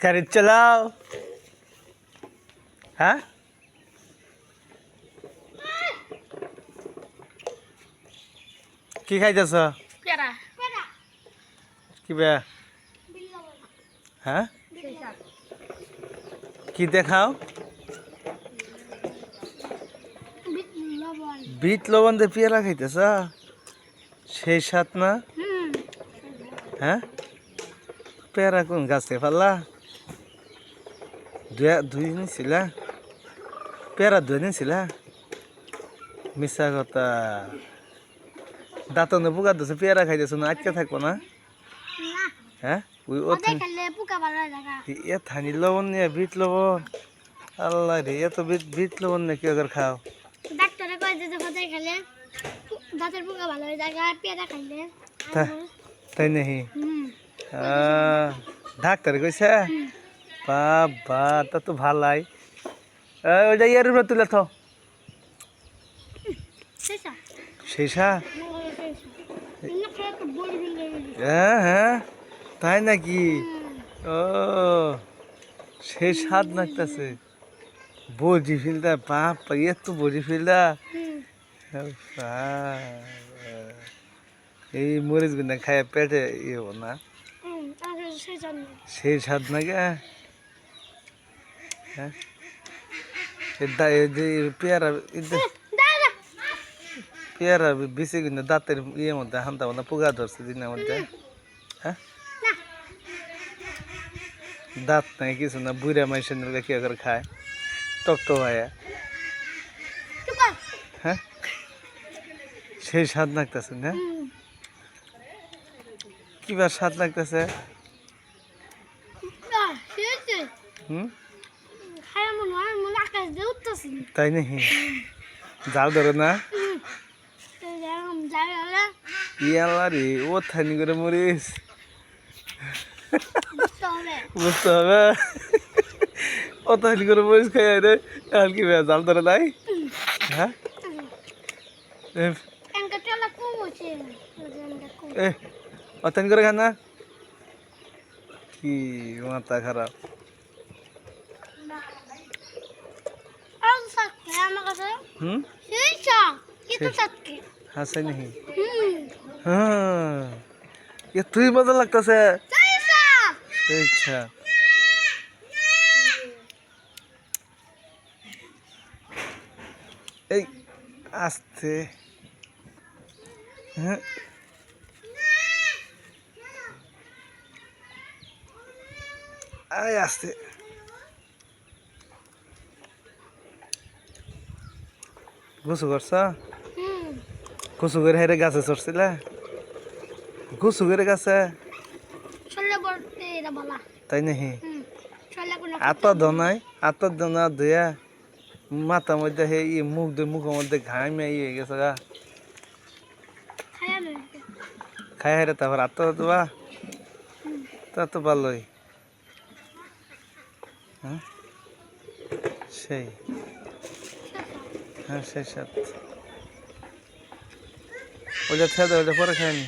গাড়ি চালাও। হ্যাঁ কি খাইতেছ? কি বে? হ্যাঁ কি দেখাও? বিট লবণ দিয়ে পেয়ারা খাইতেছ? সেই স্বাদ না? হ্যাঁ পেয়ারা কোন গাছ থেকে পারলা? দুই দিন ছিল পেয়ারা, 2 দিন ছিল। মিশা কথা। দাঁতনে পোকা দিচ্ছে, পেয়ারা খাইতেছ না, আটকে থাকবো না? হ্যাঁ ওই এ থানি লবণ নিয়ে বিট লবণ, আল্লাহ রে, এত বিট লবণ নিয়ে কি করে খাও? ডাক্তারে কয় যে হতে খেলে দাঁতের পোকা ভালো হয়ে যায়, আর পেয়ারা খাইলে। তাই নাকি? ডাক্তারে কইছে? বাবা তা তো ভালাই। ওইটা ইয়ার উপরে তুলে থ। শেষা? হ্যাঁ হ্যাঁ তাই নাকি? ও সেই স্বাদ লাগতেছে। বজি ফিলদা, বাপ এত বজি ফিলদা। এই মরিচ গুনা খায় পেটে ইয়ে হবো না? সেই স্বাদ নাকি? হ্যাঁ পেয়ারা পেয়ারা বেশি কিন্তু দাঁতের ইয়ের মধ্যে হান্তাবো না, পোকা ধরছে দিনের মধ্যে। হ্যাঁ দাঁত নাই কিছু না, বুড়া মাইসের কি করে খায় টকটো ভাইয়া? হ্যাঁ সেই স্বাদ লাগতেছে না? কিবার স্বাদ লাগতেছে? তাই নাকি? জাল ধরে না? ইয়াল্লা রে, ও থানি করে মরিস, বুঝতে হবে। ও থানি করে মরিস খাই রে, আর কি জাল ধরে নাই? হ্যাঁ অতানি করে খান না? কি মাথা খারাপ? হাসাই নাকি? হ্যাঁ এ তুই মজা লাগতেছে। আচ্ছা এই আস্তে, হ্যাঁ আয় আস্তে। গোসু করছ? গোসু করে হেরে গাছে চড়ছিল? গোসু করে গাছে? তাই নাকি? আতর দনাই, আতর দনা ধুয়া মাথার মধ্যে হে মুখের মধ্যে ঘামে ইয়ে গেছে গা, খাই হেরে তারপর আতর দেওয়া, তা তো ভালোই। হ্যাঁ সেই, হ্যাঁ সেই সাথে ওইটা খেয়ে দেয়, ওইটা পরে খায়নি।